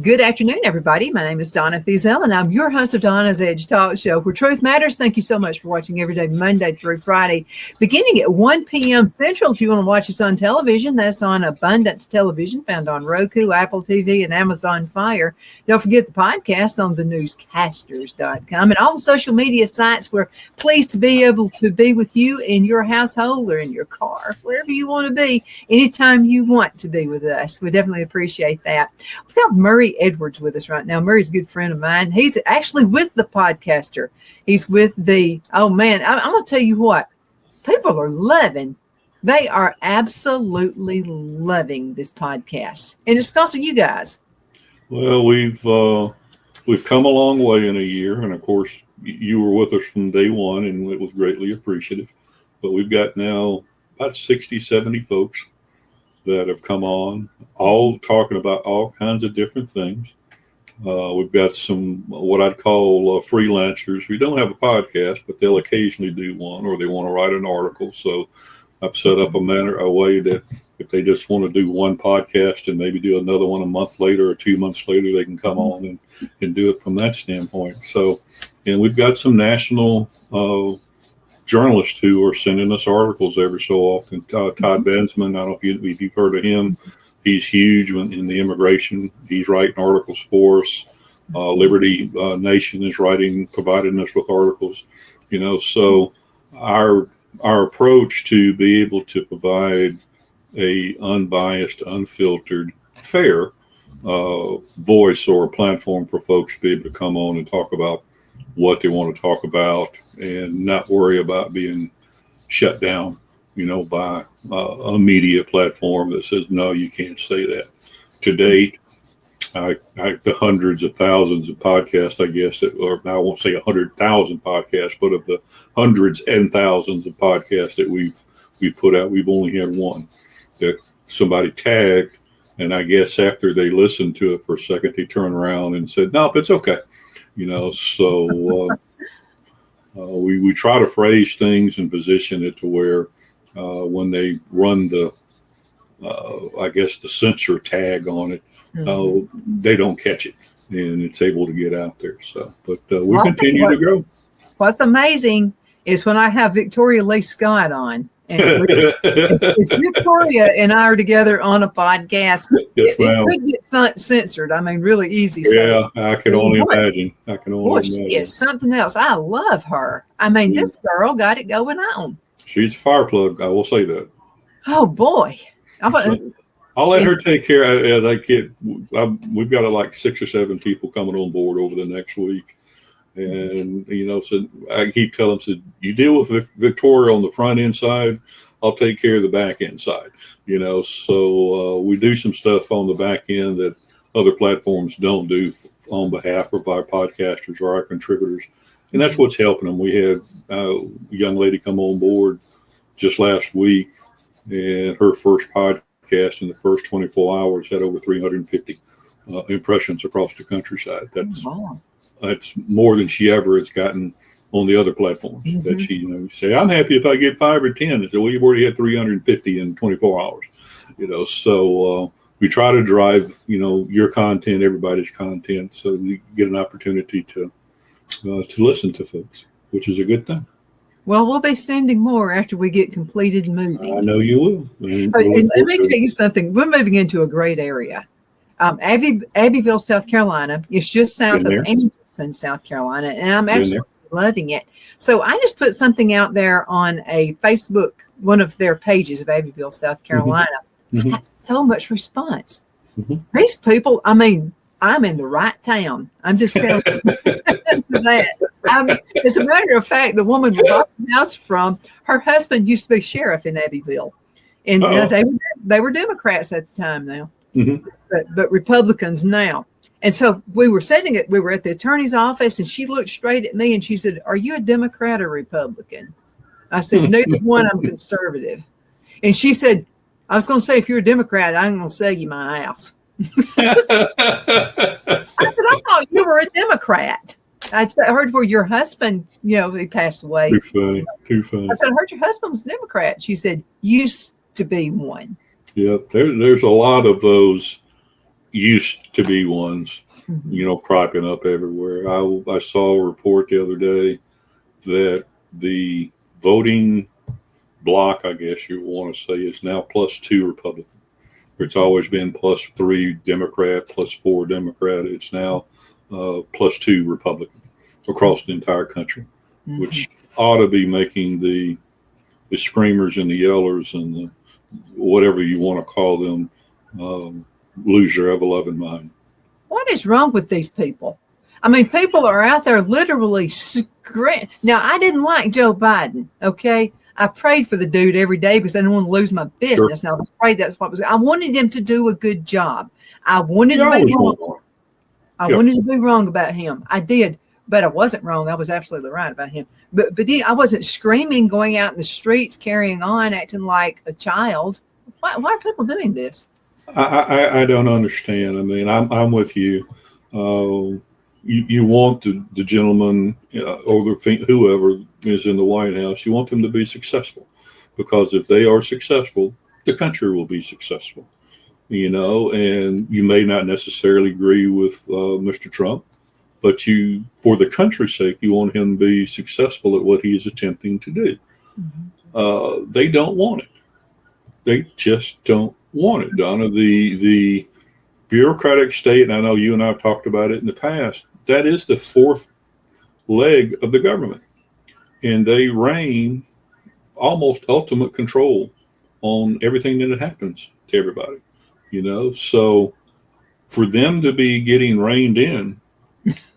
Good afternoon, everybody. My name is Donna, and I'm your host of Donna's Edge Talk Show, where truth matters. Thank you so much for watching every day, Monday through Friday, beginning at 1 p.m. Central. If you want to watch us on television, that's on Abundant Television, found on Roku, Apple TV, and Amazon Fire. Don't forget the podcast on the Newscasters.com and all the social media sites. We're pleased to be able to be with you in your household or in your car, wherever you want to be, anytime you want to be with us. We definitely appreciate that. We've got Murray Edwards with us right now. Murray's a good friend of mine. He's actually with the podcaster. He's with the, I'm going to tell you what, people are loving. They are absolutely loving this podcast. And it's because of you guys. Well, we've come a long way in a year. And of course, you were with us from day one, and it was greatly appreciative. But we've got now about 60, 70 folks that have come on, all talking about all kinds of different things. We've got some, what I'd call freelancers who don't have a podcast, but they'll occasionally do one, or they want to write an article. So I've set up a way that if they just want to do one podcast and maybe do another one a month later or 2 months later, they can come on and do it from that standpoint. So, and we've got some national journalists who are sending us articles every so often. Todd Bensman, I don't know if you've heard of him. He's huge in the immigration. He's writing articles for us. Liberty Nation is providing us with articles. So our approach to be able to provide a unbiased, unfiltered, fair voice or a platform for folks to be able to come on and talk about what they want to talk about and not worry about being shut down, by a media platform that says, no, you can't say that. To date, the hundreds of thousands of podcasts, I guess, or I won't say 100,000 podcasts, but of the hundreds and thousands of podcasts that we've put out, we've only had one that somebody tagged. And I guess after they listened to it for a second, they turned around and said, no, it's okay. So we try to phrase things and position it to where when they run the censor tag on it, they don't catch it and it's able to get out there. So, but we continue to grow. What's amazing is when I have Victoria Lee Scott on, and if Victoria and I are together on a podcast, it could get censored. I mean, really easy. Yeah, I can only imagine. She is something else. I love her. I mean, this girl got it going on. She's a fire plug. I will say that. Oh boy, I'll let her take care of that kid. We've got like 6 or 7 people coming on board over the next week. And, so I keep telling them, you deal with Victoria on the front end side, I'll take care of the back end side, so we do some stuff on the back end that other platforms don't do on behalf of our podcasters or our contributors. And that's what's helping them. We had a young lady come on board just last week, and her first podcast in the first 24 hours had over 350 impressions across the countryside. That's more than she ever has gotten on the other platforms. That she, say, I'm happy if I get 5 or 10. And say, well, you've already had 350 in 24 hours. So we try to drive, your content, everybody's content, so we get an opportunity to listen to folks, which is a good thing. Well, we'll be sending more after we get completed moving. I know you will. Let me tell you something. We're moving into a great area. Abbeville, South Carolina. It's just south of Anderson, South Carolina, and I'm absolutely loving it. So I just put something out there on a Facebook, one of their pages of Abbeville, South Carolina. I got so much response. These people, I mean, I'm in the right town. I'm just telling you that. As a matter of fact, the woman we bought the house from, her husband used to be sheriff in Abbeville, and they were Democrats at the time now, but Republicans now. And so we were at the attorney's office, and she looked straight at me and she said, "Are you a Democrat or Republican?" I said, "Neither one, I'm conservative." And she said, "I was going to say, if you're a Democrat, I'm going to sell you my house." I said, "I thought you were a Democrat." I heard where your husband, he passed away. Too funny. Too funny. I said, "I heard your husband was a Democrat." She said, "Used to be one." Yeah, there's a lot of those used to be ones, cropping up everywhere. I saw a report the other day that the voting block, I guess you want to say, is now +2 Republican. It's always been +3 Democrat, +4 Democrat. It's now +2 Republican across the entire country, which ought to be making the screamers and the yellers and the whatever you want to call them lose your ever-loving mind. What is wrong with these people? I mean, people are out there literally screaming. Now, I didn't like Joe Biden, okay? I prayed for the dude every day because I didn't want to lose my business. Sure. Now, I was afraid that's what was. I wanted him to do a good job. I wanted to be wrong. I wanted to be wrong about him. I did, but I wasn't wrong. I was absolutely right about him. But then I wasn't screaming, going out in the streets, carrying on, acting like a child. Why are people doing this? I don't understand. I mean, I'm with you. You want the gentleman or whoever is in the White House, you want them to be successful, because if they are successful, the country will be successful. And you may not necessarily agree with Mr. Trump, but for the country's sake, you want him to be successful at what he is attempting to do. They don't want it. They just don't want it, Donna. The bureaucratic state, and I know you and I have talked about it in the past, that is the fourth leg of the government. And they reign almost ultimate control on everything that happens to everybody. So for them to be getting reined in,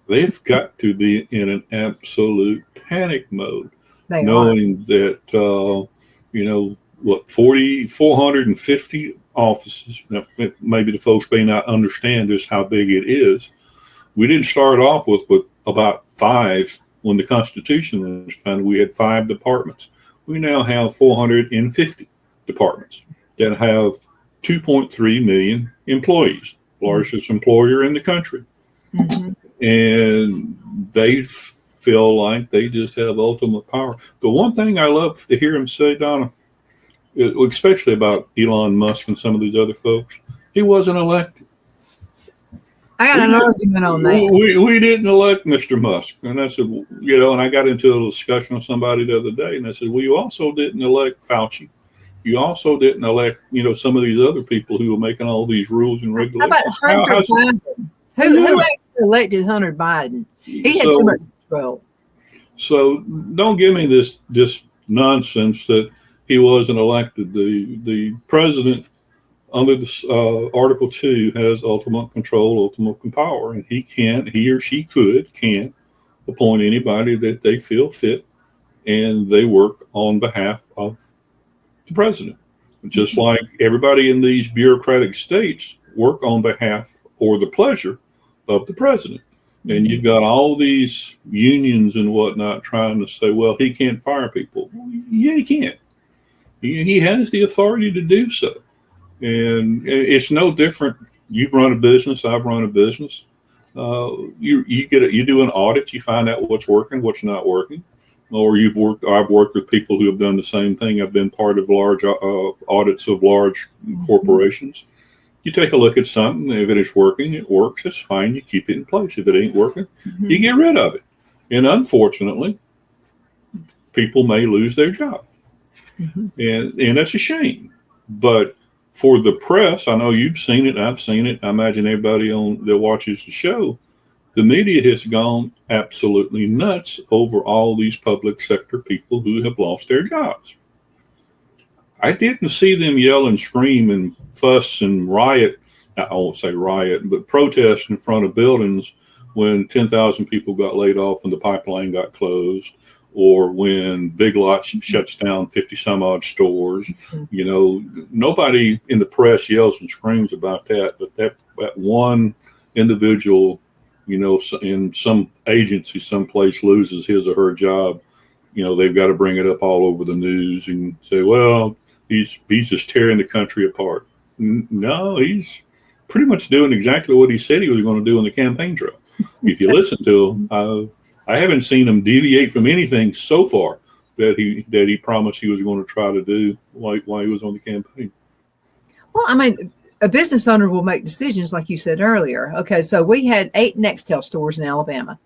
they've got to be in an absolute panic mode, knowing that, 450 offices. Now, maybe the folks may not understand just how big it is. We didn't start off with about 5 when the Constitution was founded. We had 5 departments. We now have 450 departments that have 2.3 million employees, largest employer in the country. And they feel like they just have ultimate power. The one thing I love to hear him say, Donna, especially about Elon Musk and some of these other folks, he wasn't elected. I got an argument on that. We didn't elect Mr. Musk. And I said, and I got into a little discussion with somebody the other day, and I said, well, you also didn't elect Fauci. You also didn't elect, some of these other people who were making all these rules and regulations. How about Hunter Biden? Who actually elected Hunter Biden? He had too much control. So don't give me this nonsense that he wasn't elected. The president under this Article 2 has ultimate control, ultimate power, and he or she can appoint anybody that they feel fit, and they work on behalf of the president. Just like everybody in these bureaucratic states work on behalf or the pleasure of the president. And you've got all these unions and whatnot trying to say, well, he can't fire people. Yeah, he can. He has the authority to do so. And it's no different. You've run a business. I've run a business. You do an audit. You find out what's working, what's not working. Or I've worked with people who have done the same thing. I've been part of large audits of large corporations. You take a look at something. If it is working, it works. It's fine. You keep it in place. If it ain't working, you get rid of it. And unfortunately, people may lose their job. And that's a shame. But for the press, I know you've seen it. I've seen it. I imagine everybody that watches the show, the media has gone absolutely nuts over all these public sector people who have lost their jobs. I didn't see them yell and scream and fuss and riot. I won't say riot, but protest in front of buildings when 10,000 people got laid off and the pipeline got closed, or when Big Lots shuts down 50 some odd stores. Nobody in the press yells and screams about that, but that one individual, in some agency, someplace loses his or her job, they've got to bring it up all over the news and say, well, he's just tearing the country apart. No, he's pretty much doing exactly what he said he was going to do on the campaign trail. If you listen to him, I haven't seen him deviate from anything so far that he promised he was going to try to do while he was on the campaign. Well, I mean, a business owner will make decisions like you said earlier. Okay, so we had 8 Nextel stores in Alabama,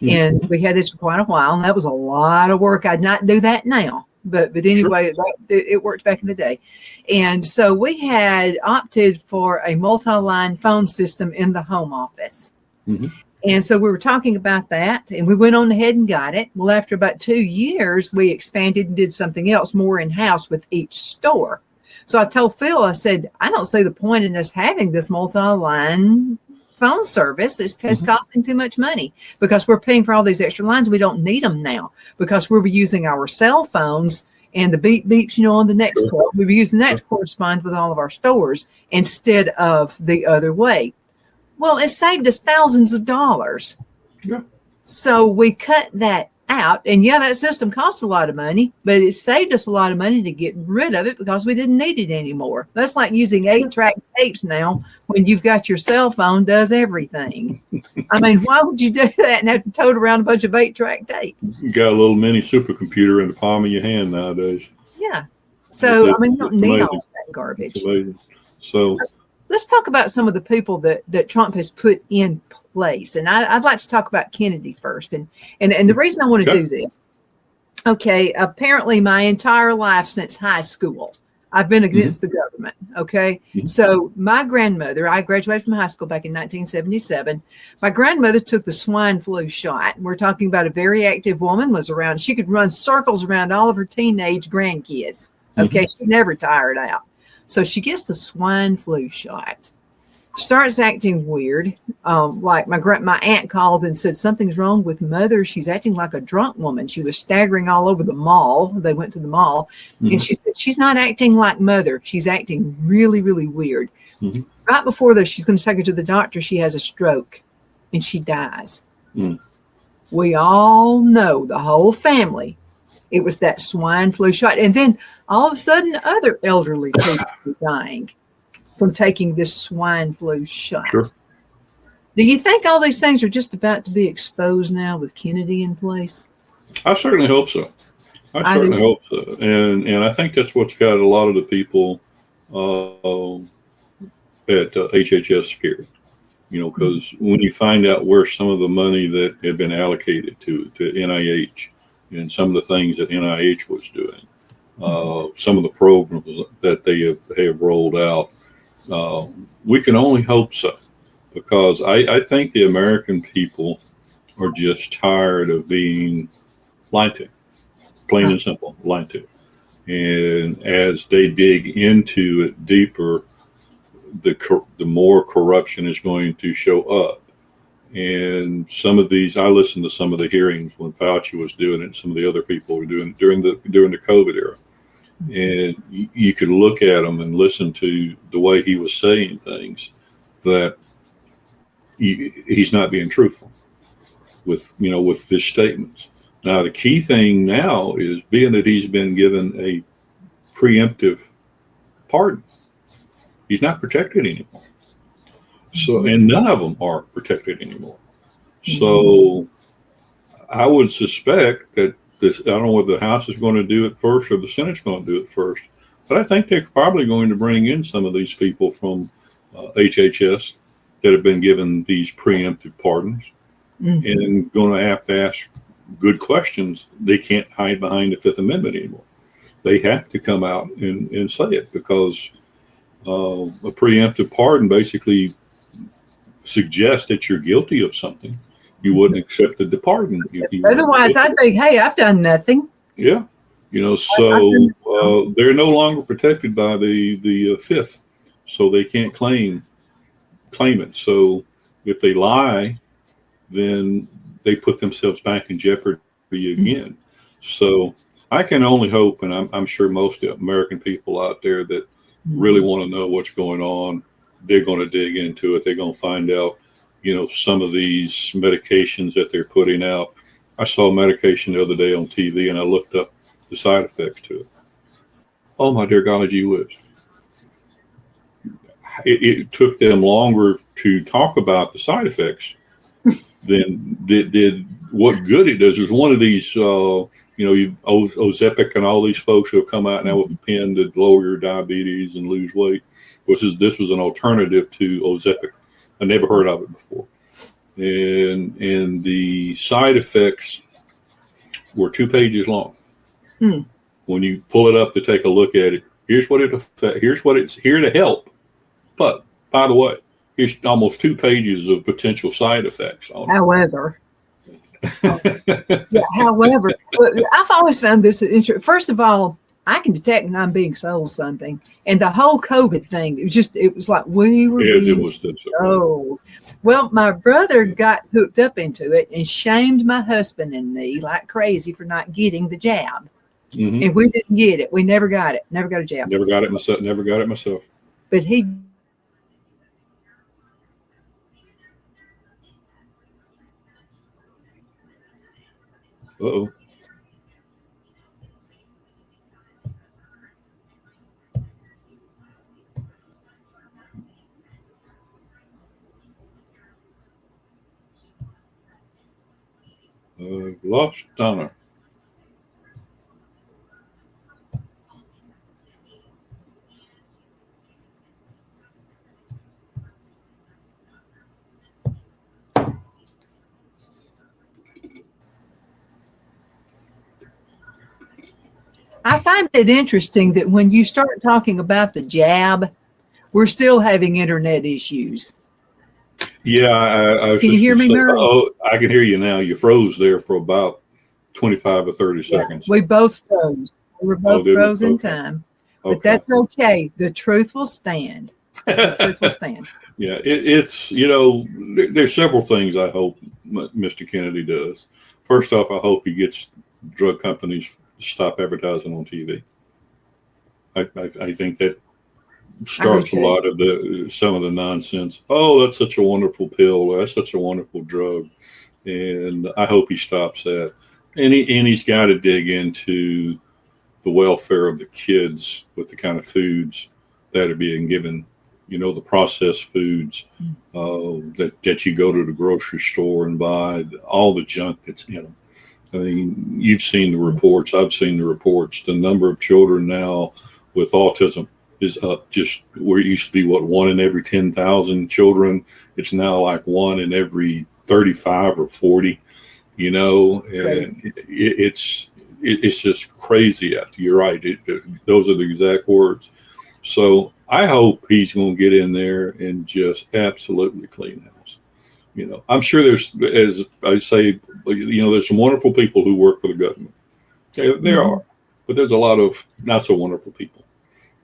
and we had this for quite a while, and that was a lot of work. I'd not do that now, but anyway, sure. It worked back in the day. And so we had opted for a multi-line phone system in the home office. Mm-hmm. And so we were talking about that, and we went on ahead and got it. Well, after about 2 years, we expanded and did something else more in-house with each store. So I told Phil, I said, I don't see the point in us having this multi-line phone service. It's costing too much money because we're paying for all these extra lines. We don't need them now because we were using our cell phones and the beep beeps, on the next one. We were using that to correspond with all of our stores instead of the other way. Well, it saved us thousands of dollars. Yeah. So we cut that out. And that system cost a lot of money, but it saved us a lot of money to get rid of it because we didn't need it anymore. That's like using 8-track tapes now when you've got your cell phone does everything. I mean, why would you do that and have to tote around a bunch of 8-track tapes? You got a little mini supercomputer in the palm of your hand nowadays. Yeah. So, you don't need all that garbage. It's amazing. So let's talk about some of the people that Trump has put in place. And I'd like to talk about Kennedy first. And the reason I want to do this, apparently my entire life since high school, I've been against the government. Okay. So my grandmother, I graduated from high school back in 1977. My grandmother took the swine flu shot. We're talking about a very active woman, was around. She could run circles around all of her teenage grandkids. Okay. She never tired out. So she gets the swine flu shot, starts acting weird. Like my aunt called and said, something's wrong with mother. She's acting like a drunk woman. She was staggering all over the mall. They went to the mall and she said, she's not acting like mother. She's acting really, really weird. Right before she's going to take her to the doctor, she has a stroke and she dies. We all know, the whole family, it was that swine flu shot. And then all of a sudden, other elderly people were dying from taking this swine flu shot. Sure. Do you think all these things are just about to be exposed now with Kennedy in place? I certainly hope so. I certainly hope so. And I think that's what's got a lot of the people at HHS scared. Because when you find out where some of the money that had been allocated to NIH and some of the things that NIH was doing, some of the programs that they have rolled out, we can only hope so, because I think the American people are just tired of being lied to, plain and simple, lied to. And as they dig into it deeper, the more corruption is going to show up. And some of these, I listened to some of the hearings when Fauci was doing it, some of the other people were doing it during the COVID era. And you could look at him and listen to the way he was saying things, that he's not being truthful with his statements. Now, the key thing now is, being that he's been given a preemptive pardon, he's not protected anymore. So, and none of them are protected anymore. So I would suspect that this, I don't know whether the House is going to do it first or the Senate's going to do it first, but I think they're probably going to bring in some of these people from HHS that have been given these preemptive pardons and going to have to ask good questions. They can't hide behind the Fifth Amendment anymore. They have to come out and say it, because a preemptive pardon basically suggests that you're guilty of something. You wouldn't accept the pardon. Otherwise, I'd be, hey, I've done nothing. Yeah. So they're no longer protected by the Fifth, so they can't claim it. So if they lie, then they put themselves back in jeopardy again. So I can only hope, and I'm sure most American people out there that really want to know what's going on, they're going to dig into it. They're going to find out some of these medications that they're putting out. I saw a medication the other day on TV, and I looked up the side effects to it. Oh my dear God, gee whiz. It took them longer to talk about the side effects than did what good it does. There's one of these, Ozempic and all these folks who have come out now with a pen to lower your diabetes and lose weight. This was an alternative to Ozempic. I never heard of it before. And the side effects were 2 pages long. When you pull it up to take a look at it, here's what it's here to help. But by the way, here's almost 2 pages of potential side effects on it. However, I've always found this interesting. First of all, I can detect when I'm being sold something, and the whole COVID thing, it was like we were being sold. Well, my brother got hooked up into it and shamed my husband and me like crazy for not getting the jab. And we didn't get it. We never got it. Never got a jab. Never got it myself. But he. Uh-oh. Lost Donna. I find it interesting that when you start talking about the jab, we're still having internet issues. Yeah, can you hear me, Mary? Oh, I can hear you now. You froze there for about 25 or 30 seconds. We both froze. We were both froze in time. But that's okay. The truth will stand. The truth will stand. Yeah, it's, there's several things I hope Mr. Kennedy does. First off, I hope he gets drug companies to stop advertising on TV. I think that starts a lot of some of the nonsense. Oh, that's such a wonderful pill. That's such a wonderful drug. And I hope he stops that. And he's got to dig into the welfare of the kids with the kind of foods that are being given, the processed foods that you go to the grocery store and buy, all the junk that's in them. I mean, you've seen the reports. I've seen the reports. The number of children now with autism is up just where it used to be, 1 in every 10,000 children. It's now like 1 in every 35 or 40, and it's just crazy out there. You're right. Those are the exact words. So I hope he's going to get in there and just absolutely clean house. I'm sure there's, as I say, there's some wonderful people who work for the government. There are, but there's a lot of not so wonderful people,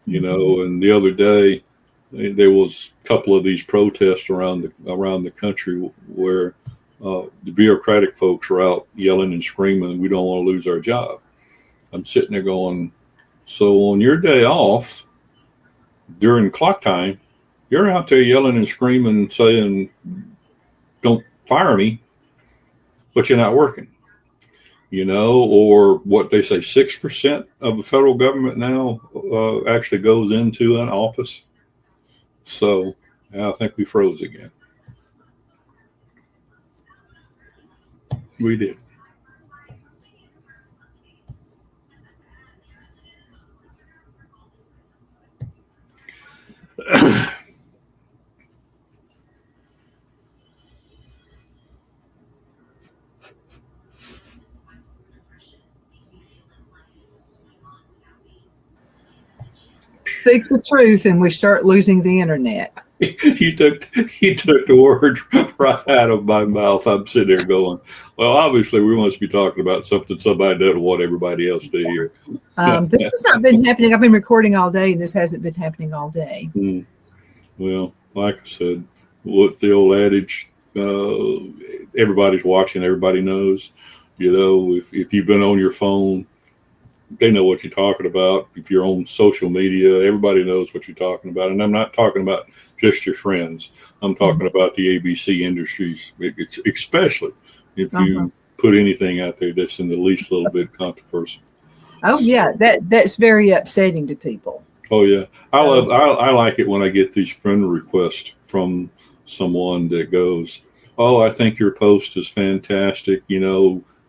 and the other day there was a couple of these protests around the country where the bureaucratic folks are out yelling and screaming, we don't want to lose our job. I'm sitting there going, so on your day off during clock time, you're out there yelling and screaming, saying, don't fire me, but you're not working, or what they say, 6% of the federal government now actually goes into an office. So I think we froze again. We did. Speak the truth and we start losing the internet. You took the words right out of my mouth. I'm sitting there going, well, obviously we must be talking about something somebody doesn't want everybody else to hear. This has not been happening. I've been recording all day and this hasn't been happening all day. Well, like I said, what's the old adage? Everybody's watching, everybody knows. If you've been on your phone they know what you're talking about. If you're on social media, everybody knows what you're talking about. And I'm not talking about just your friends. I'm talking about the ABC industries, especially if you put anything out there that's in the least little bit controversial. Oh yeah, that's very upsetting to people. Oh yeah, I like it when I get these friend requests from someone that goes, "Oh, I think your post is fantastic.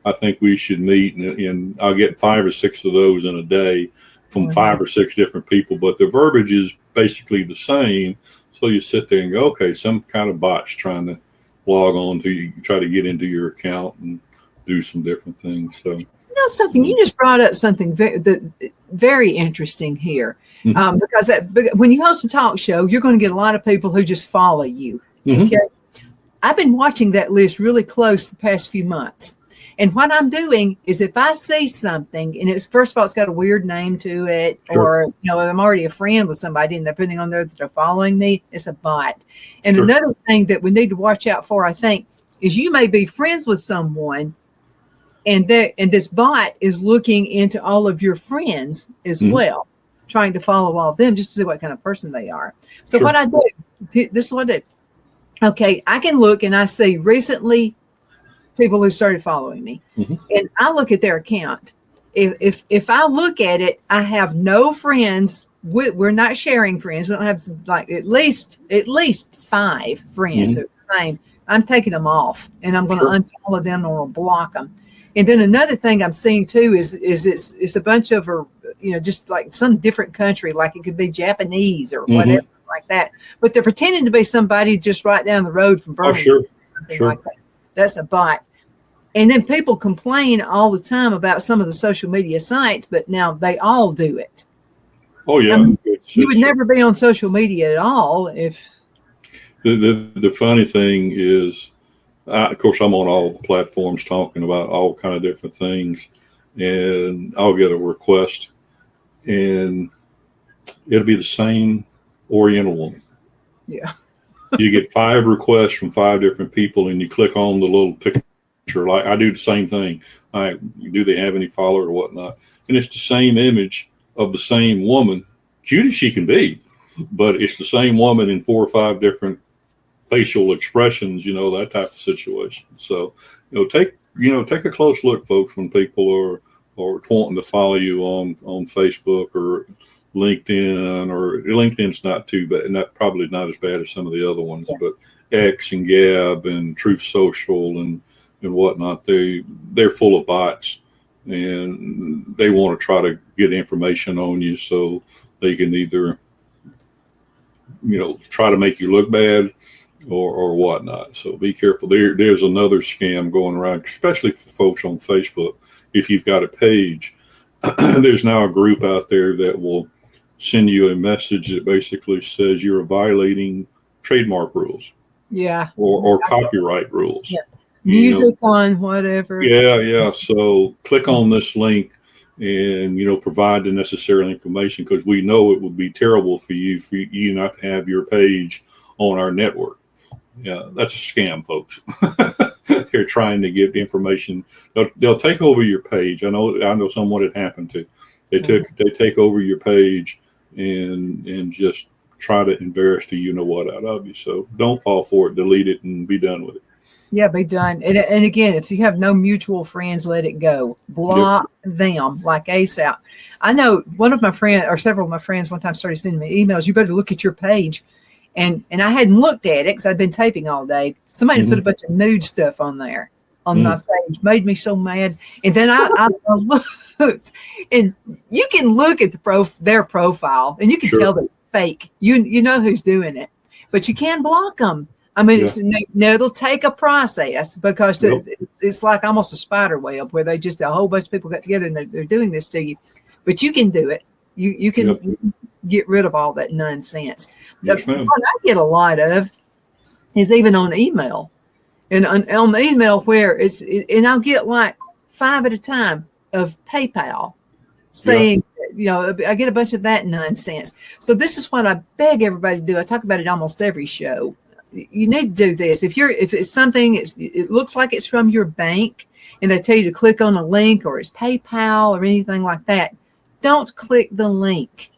I think we should meet," and I'll get 5 or 6 of those in a day from 5 or 6 different people, but the verbiage is basically the same. So you sit there and go, okay, some kind of bot's trying to log on to you, try to get into your account and do some different things. So something you just brought up something very interesting here, because when you host a talk show, you're going to get a lot of people who just follow you. Okay, I've been watching that list really close the past few months. And what I'm doing is if I see something and first of all, it's got a weird name to it, or, I'm already a friend with somebody and they're putting on there that they're following me, it's a bot. And another thing that we need to watch out for, I think, is you may be friends with someone and this bot is looking into all of your friends as well, trying to follow all of them just to see what kind of person they are. So what I do, this is what I do. Okay, I can look and I see recently people who started following me, and I look at their account. If I look at it, I have no friends. We're not sharing friends. We don't have like at least 5 friends who are the same. I'm taking them off, and I'm going to unfollow them or block them. And then another thing I'm seeing too is it's a bunch of just like some different country, like it could be Japanese or whatever like that, but they're pretending to be somebody just right down the road from Birmingham. Like that. That's a bot. And then people complain all the time about some of the social media sites, but now they all do it. Oh yeah, you would never be on social media at all if. The funny thing is, of course, I'm on all the platforms talking about all kind of different things, and I'll get a request, and it'll be the same Oriental woman. Yeah. You get 5 requests from 5 different people, and you click on the little picture. Like I do the same thing. Do they have any follower or whatnot? And it's the same image of the same woman, cute as she can be, but it's the same woman in 4 or 5 different facial expressions, that type of situation. So, take a close look, folks, when people are wanting to follow you on Facebook or LinkedIn, or LinkedIn's not too bad, probably not as bad as some of the other ones, but X and Gab and Truth Social and whatnot, they're full of bots, and they want to try to get information on you so they can either, try to make you look bad or whatnot. So be careful. There's another scam going around, especially for folks on Facebook. If you've got a page, there's now a group out there that will send you a message that basically says you're violating trademark rules. Yeah. Or copyright rules. Yeah. Music on whatever. Yeah. So click on this link and, provide the necessary information, because we know it would be terrible for you not to have your page on our network. Yeah, that's a scam, folks. They're trying to get information. They'll take over your page. I know someone it happened to. They take over your page and just try to embarrass the what out of you. So don't fall for it. Delete it and be done with it. Yeah, be done. And again, if you have no mutual friends, let it go. Block them like ASAP. I know one of my friends, or several of my friends, one time started sending me emails. You better look at your page. And I hadn't looked at it because I'd been taping all day. Somebody put a bunch of nude stuff on there on my page. Made me so mad. And then I looked, and you can look at their profile, and you can tell they're fake. You know who's doing it, but you can block them. I mean, it'll take a process, because it's like almost a spider web where a whole bunch of people got together and they're doing this to you. But you can do it. You can get rid of all that nonsense. Yes, what I get a lot of is even on email, and on email where and I'll get like 5 at a time of PayPal saying, I get a bunch of that nonsense. So this is what I beg everybody to do. I talk about it almost every show. You need to do this. If it's something, it looks like it's from your bank and they tell you to click on a link or it's PayPal or anything like that, don't click the link.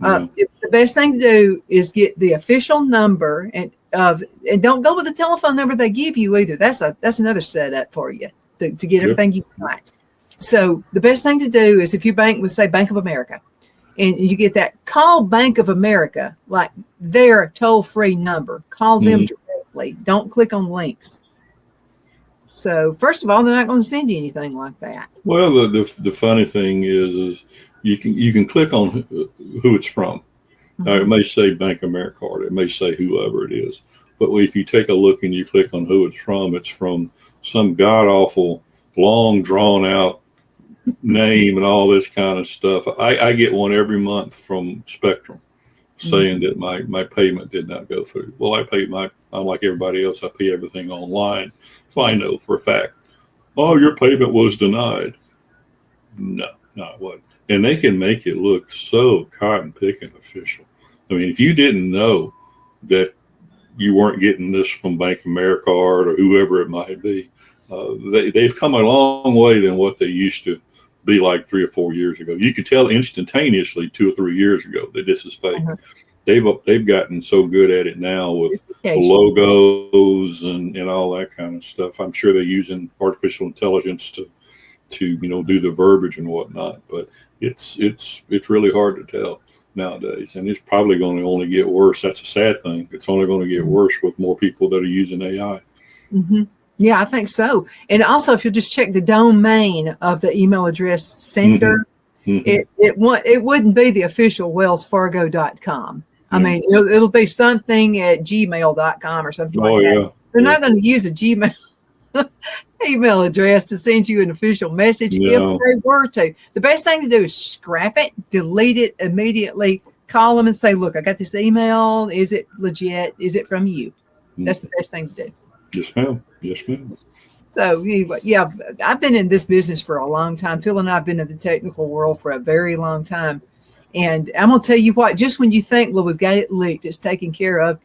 The best thing to do is get the official number and don't go with the telephone number they give you either. That's another setup for you to get everything you want. So the best thing to do is if you bank with, say, Bank of America, and you get that, call Bank of America, like their toll-free number. Call them directly. Don't click on links. So first of all, they're not going to send you anything like that. Well, the funny thing is you can click on who it's from. Now, it may say Bank of America or it may say whoever it is. But if you take a look and you click on who it's from some god-awful, long, drawn-out name and all this kind of stuff. I get one every month from Spectrum saying that my payment did not go through. Well, I'm like everybody else, I pay everything online. So I know for a fact, oh, your payment was denied. No, it wasn't. And they can make it look so cotton picking official. I mean, if you didn't know that you weren't getting this from Bank of America or whoever it might be, they've come a long way than what they used to be like 3 or 4 years ago. You could tell instantaneously 2 or 3 years ago that this is fake. They've gotten so good at it now with logos and all that kind of stuff. I'm sure they're using artificial intelligence to do the verbiage and whatnot. But it's really hard to tell nowadays, and it's probably going to only get worse. That's a sad thing. It's only going to get worse with more people that are using AI. Yeah, I think so. And also, if you'll just check the domain of the email address sender, it wouldn't be the official wellsfargo.com. I mean, it'll be something at gmail.com or something like that. They're not going to use a Gmail email address to send you an official message if they were to. The best thing to do is scrap it, delete it immediately, call them and say, look, I got this email. Is it legit? Is it from you? That's the best thing to do. Yes, ma'am. Yes, ma'am. So anyway, yeah, I've been in this business for a long time. Phil and I have been in the technical world for a very long time. And I'm going to tell you what, just when you think, well, we've got it leaked, it's taken care of,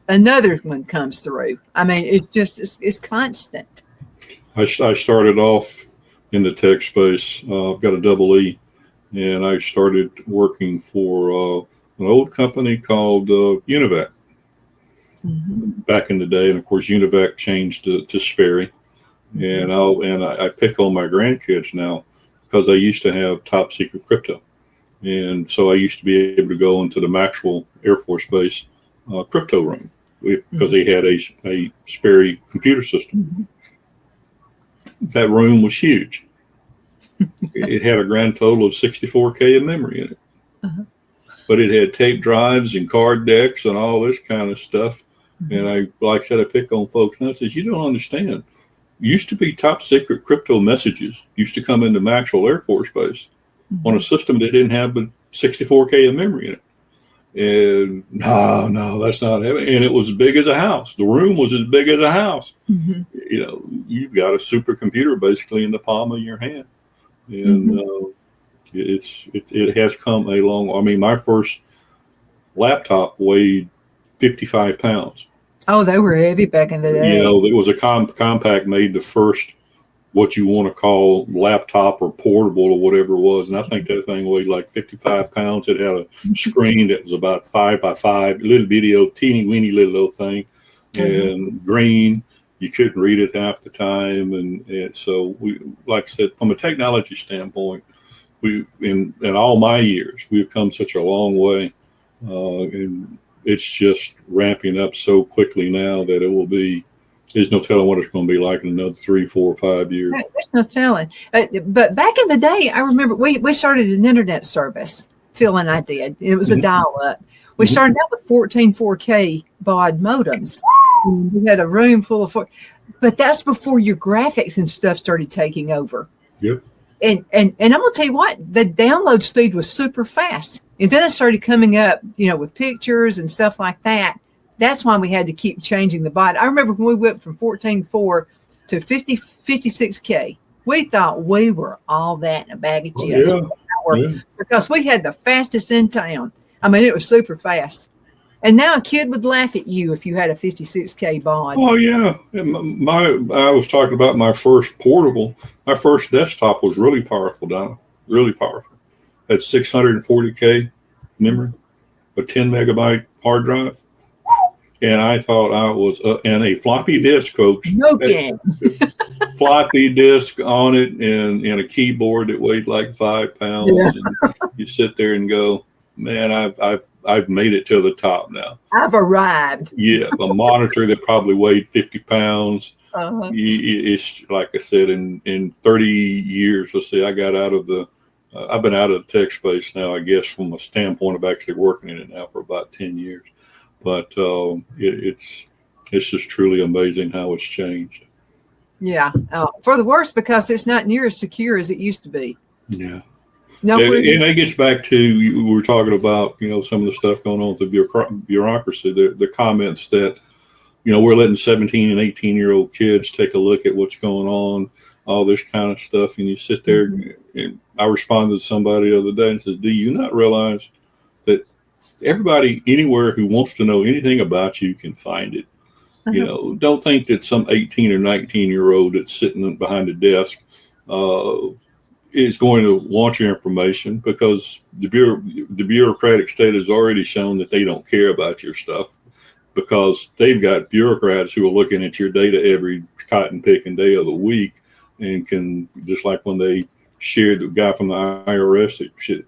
another one comes through. I mean, it's constant. I started off in the tech space. I've got a double E, and I started working for an old company called Univac back in the day. And of course, Univac changed to Sperry. And I pick on my grandkids now because I used to have top secret crypto. And so I used to be able to go into the Maxwell Air Force Base crypto room because they had a Sperry computer system. That room was huge. It had a grand total of 64K of memory in it. But it had tape drives and card decks and all this kind of stuff. And like I said, I pick on folks and I said, you don't understand. Used to be top secret crypto messages used to come into Maxwell Air Force Base on a system that didn't have but 64K of memory in it. And no, that's not happening. And it was as big as a house. The room was as big as a house. You've got a supercomputer basically in the palm of your hand. And it has come a long way. I mean, my first laptop weighed 55 pounds. Oh, they were heavy back in the day. It was a compact, made the first what you want to call laptop or portable or whatever it was. And I think that thing weighed like 55 pounds. It had a screen that was about 5 by 5, little video, teeny weeny little thing, and green. You couldn't read it half the time. And so we, like I said, from a technology standpoint, in all my years, we've come such a long way. And it's just ramping up so quickly now that there's no telling what it's going to be like in another 3, 4, 5 years. There's no telling. But back in the day, I remember we started an internet service. Phil and I did. It was a dial-up. We started out with 14 4K baud modems. We had a room full of but that's before your graphics and stuff started taking over. Yep. And I'm going to tell you what, the download speed was super fast. And then it started coming up, with pictures and stuff like that. That's why we had to keep changing the baud. I remember when we went from 14.4 to 56K, we thought we were all that in a bag of chips. Because we had the fastest in town. I mean, it was super fast. And now a kid would laugh at you if you had a 56K bond. Oh yeah, I was talking about my first portable. My first desktop was really powerful, Donna. Really powerful. Had 640K memory, a 10 megabyte hard drive, and I thought I was and a floppy disk, folks. No kidding. Floppy disk on it, and a keyboard that weighed like 5 pounds. Yeah. And you sit there and go, man, I've made it to the top now. I've arrived. Yeah, a monitor that probably weighed 50 pounds. Uh-huh. It's like I said, in 30 years, let's see, I got out of the, I've been out of the tech space now, I guess, from a standpoint of actually working in it now for about 10 years. But it's just truly amazing how it's changed. Yeah, for the worse, because it's not near as secure as it used to be. Yeah. No, and it gets back to, we were talking about, some of the stuff going on with the bureaucracy, the comments that, we're letting 17 and 18-year-old kids take a look at what's going on, all this kind of stuff. And you sit there, and I responded to somebody the other day and said, do you not realize that everybody anywhere who wants to know anything about you can find it? Uh-huh. Don't think that some 18 or 19-year-old that's sitting behind a desk is going to want your information, because the bureaucratic state has already shown that they don't care about your stuff, because they've got bureaucrats who are looking at your data every cotton picking day of the week, and can, just like when they shared the guy from the IRS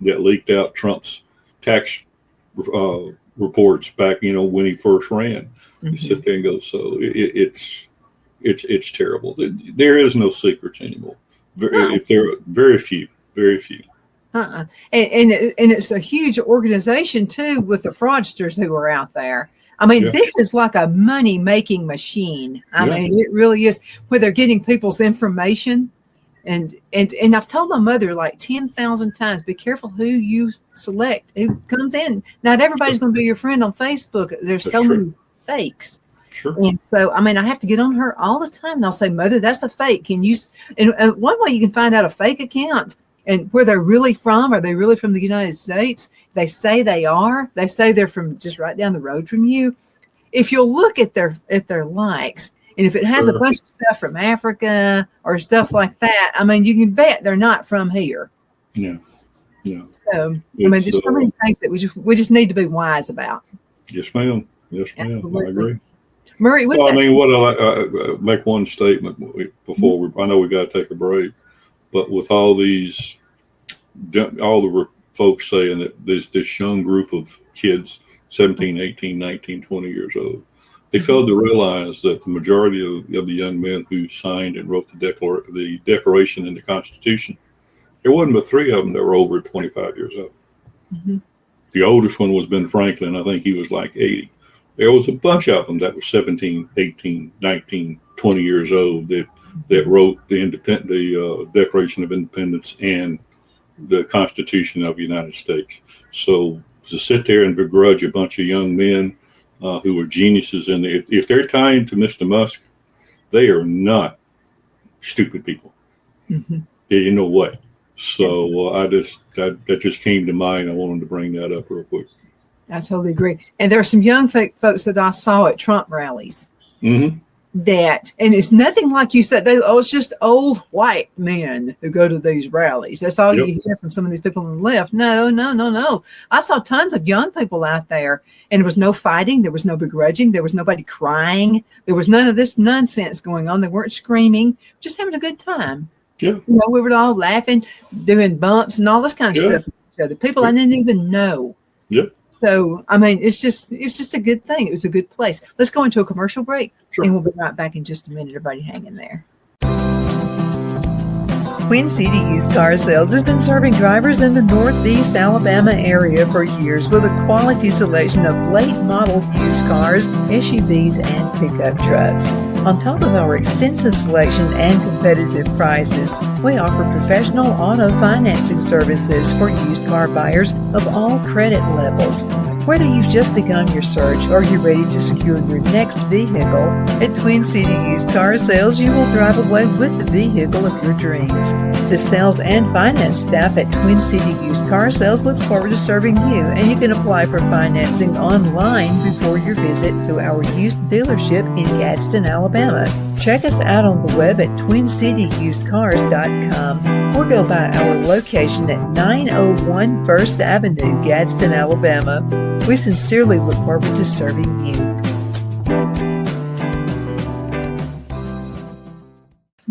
that leaked out Trump's tax reports back, when he first ran. You sit there and go, so it's terrible. There is no secrets anymore. If there are very few. And it's a huge organization too, with the fraudsters who are out there. I mean, This is like a money making machine. I mean, it really is, where they're getting people's information. And I've told my mother like 10,000 times, be careful who you select, who comes in. Not everybody's going to be your friend on Facebook. There's so many fakes. Sure. And so, I mean, I have to get on her all the time, and I'll say, Mother, that's a fake. Can you? And one way you can find out a fake account and where they're really from. Are they really from the United States? They say they are. They say they're from just right down the road from you. If you'll look at their likes, and if it has a bunch of stuff from Africa or stuff like that, I mean, you can bet they're not from here. Yeah. So, I mean, there's so many things that we just need to be wise about. Yes, ma'am. Yes, ma'am. Absolutely. I agree. Murray, what I make one statement before I know we got to take a break, but with all the folks saying that there's this young group of kids, 17, 18, 19, 20 years old, they failed to realize that the majority of the young men who signed and wrote the Declaration and the Constitution, there wasn't but 3 of them that were over 25 years old. Mm-hmm. The oldest one was Ben Franklin. I think he was like 80. There was a bunch of them that were 17, 18, 19, 20 years old that wrote the Declaration of Independence and the Constitution of the United States. So to sit there and begrudge a bunch of young men who are geniuses, and if they're tied to Mr. Musk, they are not stupid people. Mm-hmm. In no way. So that just came to mind. I wanted to bring that up real quick. I totally agree. And there are some young folks that I saw at Trump rallies and it's nothing like you said, it's just old white men who go to these rallies. That's all you hear from some of these people on the left. No. I saw tons of young people out there, and there was no fighting. There was no begrudging. There was nobody crying. There was none of this nonsense going on. They weren't screaming, just having a good time. Yeah. We were all laughing, doing bumps and all this kind of stuff with each other. People I didn't even know. Yep. So, I mean, it's just a good thing. It was a good place. Let's go into a commercial break, and we'll be right back in just a minute. Everybody hang in there. Queen City Used Car Sales has been serving drivers in the Northeast Alabama area for years with a quality selection of late model used cars, SUVs, and pickup trucks. On top of our extensive selection and competitive prices, we offer professional auto financing services for used car buyers of all credit levels. Whether you've just begun your search or you're ready to secure your next vehicle, at Twin City Used Car Sales, you will drive away with the vehicle of your dreams. The sales and finance staff at Twin City Used Car Sales looks forward to serving you, and you can apply for financing online before your visit to our used dealership in Gadsden, Alabama. Check us out on the web at twincityusedcars.com or go by our location at 901 First Avenue, Gadsden, Alabama. We sincerely look forward to serving you.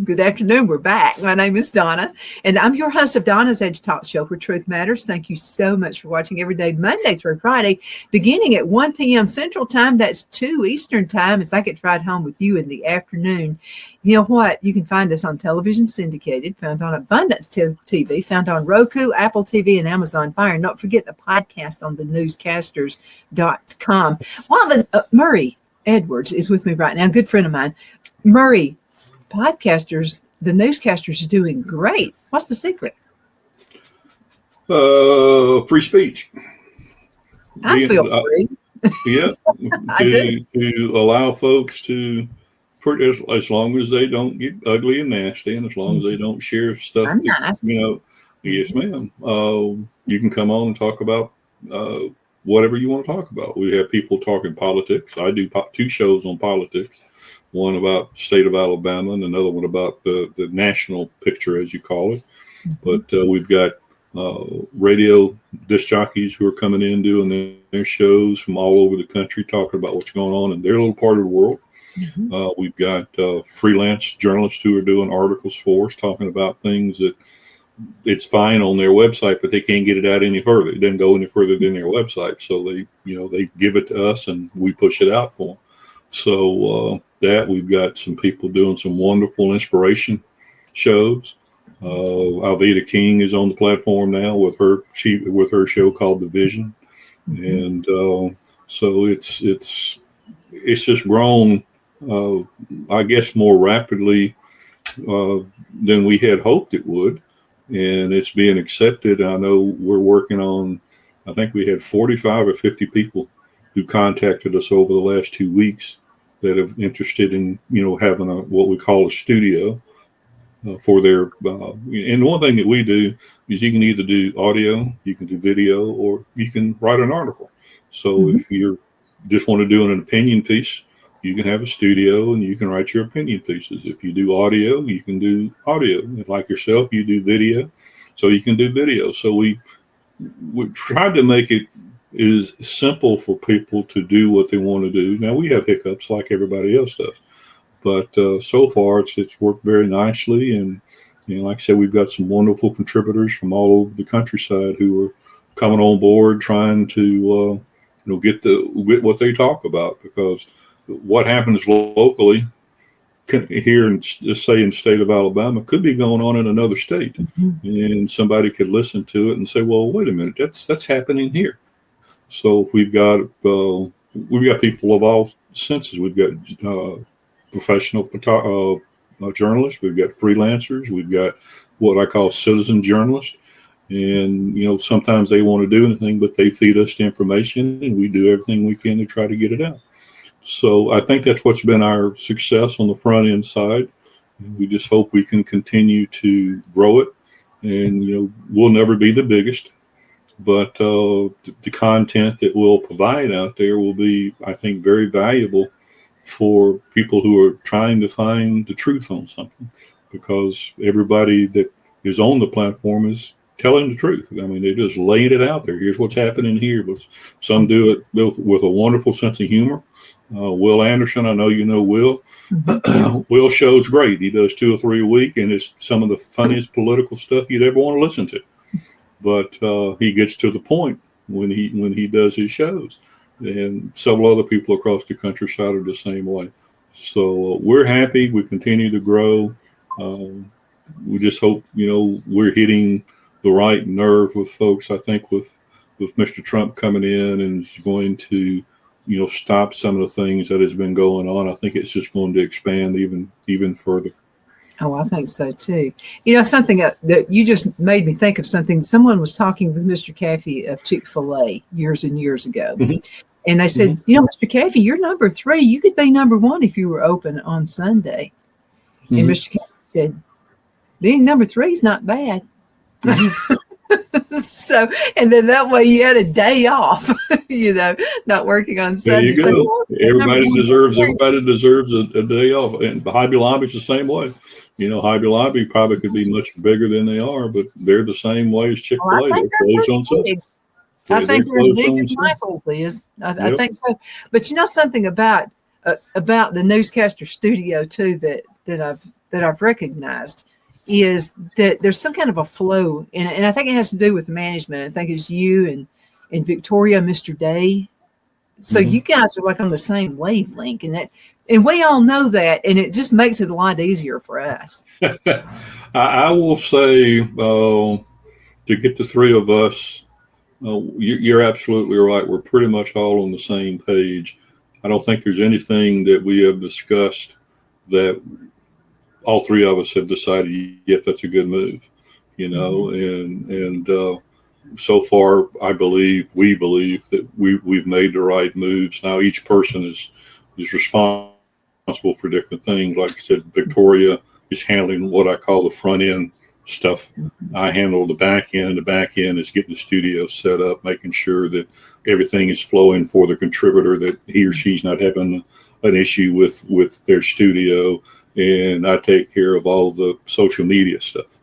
Good afternoon. We're back. My name is Donna, and I'm your host of Donna's Edge Talk Show, where truth matters. Thank you so much for watching every day, Monday through Friday, beginning at 1 p.m. Central Time. That's 2 Eastern Time, as I get to ride home with you in the afternoon. You know what? You can find us on television syndicated, found on Abundance TV, found on Roku, Apple TV, and Amazon Fire. And don't forget the podcast on the Newscasters.com. While Murray Edwards is with me right now, a good friend of mine. Murray, podcasters, the Newscasters are doing great. What's the secret? Free speech. I feel free. Yeah, to allow folks to, as long as they don't get ugly and nasty, and as long as they don't share stuff. I'm nice. Yes, ma'am. You can come on and talk about whatever you want to talk about. We have people talking politics. I do 2 shows on politics. One about the state of Alabama and another one about the national picture, as you call it. But we've got radio disc jockeys who are coming in doing their shows from all over the country, talking about what's going on in their little part of the world. We've got freelance journalists who are doing articles for us, talking about things that it's fine on their website, but they can't get it out any further. It doesn't go any further than their website. So they give it to us and we push it out for them. So that we've got some people doing some wonderful inspiration shows. Alveda King is on the platform now with her show called The Vision, and so it's just grown, I guess, more rapidly than we had hoped it would, and it's being accepted. I know we're working on. I think we had 45 or 50 people who contacted us over the last 2 weeks that are interested in, having what we call a studio for their, and one thing that we do is you can either do audio, you can do video, or you can write an article. So if you just want to do an opinion piece, you can have a studio and you can write your opinion pieces. If you do audio, you can do audio. Like yourself, you do video, so you can do video. So we tried to make it is simple for people to do what they want to do. Now, we have hiccups like everybody else does, but so far it's worked very nicely. And like I said, we've got some wonderful contributors from all over the countryside who are coming on board, trying to get what they talk about, because what happens locally here in, say, in the state of Alabama could be going on in another state, and somebody could listen to it and say, well, wait a minute, that's happening here. So if we've got people of all senses. We've got professional journalists. We've got freelancers. We've got what I call citizen journalists. And, sometimes they want to do anything, but they feed us the information and we do everything we can to try to get it out. So I think that's what's been our success on the front end side. We just hope we can continue to grow it. And, we'll never be the biggest. But the content that we'll provide out there will be, I think, very valuable for people who are trying to find the truth on something, because everybody that is on the platform is telling the truth. I mean, they're just laying it out there. Here's what's happening here. But some do it with a wonderful sense of humor. Will Anderson, I know you know Will. Will show's great. He does 2 or 3 a week, and it's some of the funniest political stuff you'd ever want to listen to. But he gets to the point when he does his shows, and several other people across the countryside are the same way. So we're happy. We continue to grow. We just hope we're hitting the right nerve with folks. I think with Mr. Trump coming in and is going to stop some of the things that has been going on. I think it's just going to expand even further. Oh, I think so too. Something that you just made me think of something. Someone was talking with Mr. Caffey of Chick-fil-A years and years ago. Mm-hmm. And they said, Mr. Caffey, you're number 3. You could be number 1 if you were open on Sunday. Mm-hmm. And Mr. Caffey said, being number 3 is not bad. Mm-hmm. So, and then that way you had a day off, not working on Sunday. There you go. Everybody deserves a day off. And Hobby Lobby's the same way. Hobby Lobby probably could be much bigger than they are, but they're the same way as Chick-fil-A. They're closed on Sunday. I think they're as big as Michael's is. I think so. But something about the Newscaster studio too that I've recognized is that there's some kind of a flow, and I think it has to do with the management. I think it's you and Victoria, Mr. Day. So you guys are like on the same wavelength, and we all know that, and it just makes it a lot easier for us. I will say, to get the 3 of us, you're absolutely right. We're pretty much all on the same page. I don't think there's anything that we have discussed that all 3 of us have decided, yep, that's a good move, and so far, we believe that we've made the right moves. Now each person is responsible for different things. Like I said, Victoria is handling what I call the front end stuff. I handle the back end. The back end is getting the studio set up, making sure that everything is flowing for the contributor, that he or she's not having an issue with their studio. And I take care of all the social media stuff.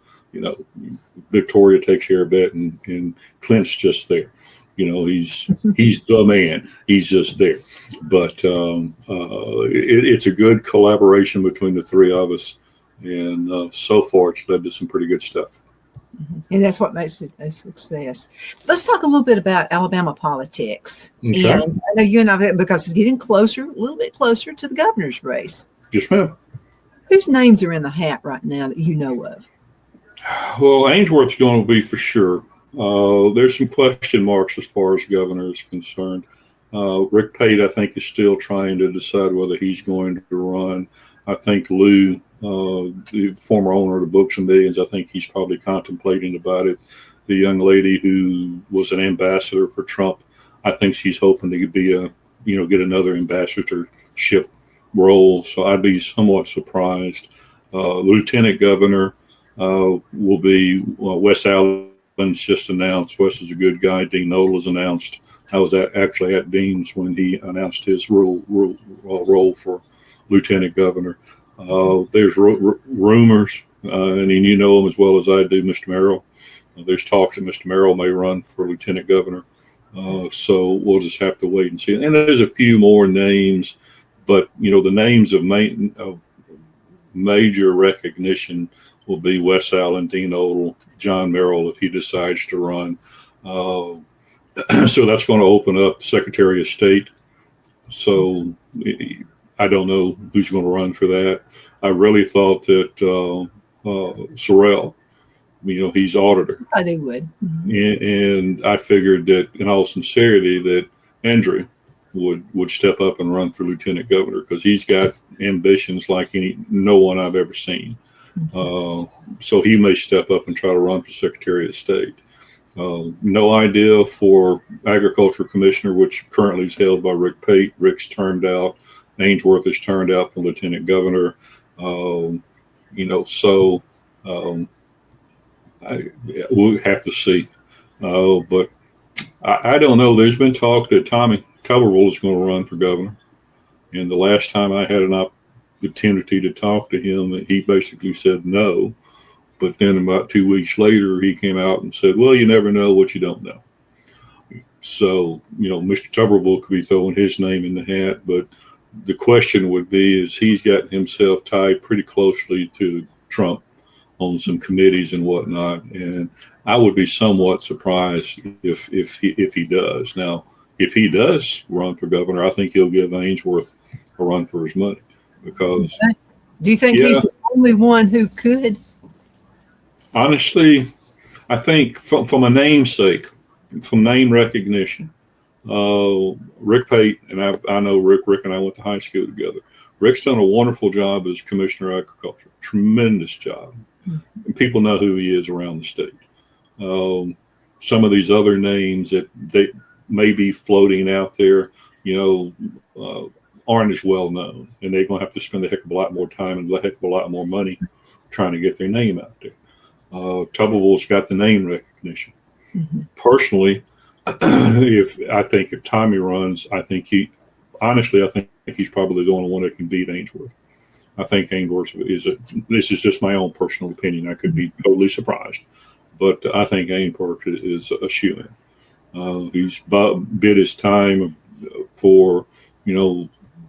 Victoria takes care of that, and Clint's just there. He's the man. He's just there. But it's a good collaboration between the 3 of us, and so far it's led to some pretty good stuff. And that's what makes it a success. Let's talk a little bit about Alabama politics. Okay. And I know you and I, because it's getting a little bit closer to the governor's race. Yes, ma'am. Whose names are in the hat right now that you know of? Well, Ainsworth's going to be for sure. There's some question marks as far as governor is concerned. Rick Pate, I think, is still trying to decide whether he's going to run. I think Lou, the former owner of the Books and Millions, I think he's probably contemplating about it. The young lady who was an ambassador for Trump, I think she's hoping to be get another ambassadorship role. So I'd be somewhat surprised. Lieutenant governor will be Wes Allen's just announced. Wes is a good guy. Dean Noble is announced. I was actually at Dean's when he announced his role for lieutenant governor. There's rumors, and you know him as well as I do, Mr. Merrill. There's talks that Mr. Merrill may run for lieutenant governor. So we'll just have to wait and see. And there's a few more names, but the names of major recognition will be Wes Allen, Dean Odle, John Merrill if he decides to run. So that's going to open up Secretary of State. So I don't know who's going to run for that. I really thought that Sorrell, he's auditor. I think would. And I figured that, in all sincerity, that Andrew would step up and run for lieutenant governor because he's got ambitions like no one I've ever seen. So he may step up and try to run for Secretary of State. No idea for Agriculture Commissioner, which currently is held by Rick Pate. Rick's turned out. Ainsworth is turned out for lieutenant governor. We'll have to see. But I don't know. There's been talk that Tommy Tuberville is going to run for governor. And the last time I had an opportunity to talk to him, he basically said no. But then about 2 weeks later, he came out and said, well, you never know what you don't know. So, Mr. Tuberville could be throwing his name in the hat. But the question would be, is he's gotten himself tied pretty closely to Trump on some committees and whatnot. And I would be somewhat surprised if he does. Now, if he does run for governor, I think he'll give Ainsworth a run for his money. Because do you think he's the only one who could? Honestly, I think from a namesake, from name recognition, Rick Pate, and I know Rick. Rick and I went to high school together. Rick's done a wonderful job as Commissioner of Agriculture. Tremendous job. And people know who he is around the state. Some of these other names that they may be floating out there, aren't as well known, and they're going to have to spend a heck of a lot more time and a heck of a lot more money trying to get their name out there. Tuberville's got the name recognition. Mm-hmm. Personally, if Tommy runs, I think he's probably the only one that can beat Ainsworth. I think Ainsworth this is just my own personal opinion. I could be totally surprised, but I think Ainsworth is a shoo-in. He's bid his time for,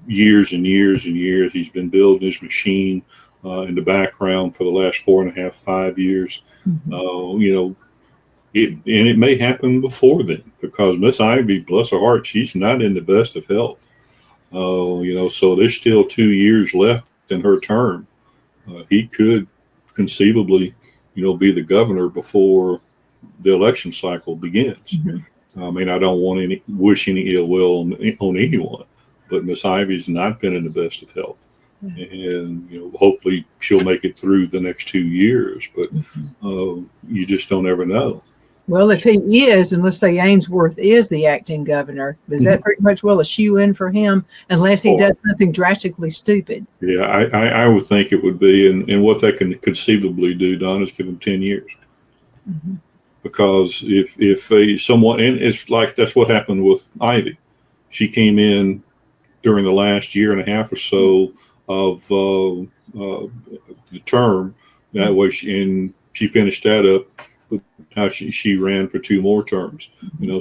years and years and years. He's been building his machine in the background for the last 4.5, 5 years. Mm-hmm. It may happen before then, because Miss Ivy, bless her heart, she's not in the best of health. So there's still 2 years left in her term. He could conceivably, be the governor before the election cycle begins. Mm-hmm. I mean, I don't want wish any ill will on anyone, but Miss Ivy's not been in the best of health. And hopefully she'll make it through the next 2 years, but you just don't ever know. Well, if he is, and let's say Ainsworth is the acting governor, is that pretty much a shoe-in for him, unless he does something drastically stupid? Yeah, I would think it would be, and what they can conceivably do, Don, is give him 10 years. Mm-hmm. Because if someone, and it's like that's what happened with Ivy. She came in during the last year and a half or so of the term. That way, she finished that up. How she ran for 2 more terms,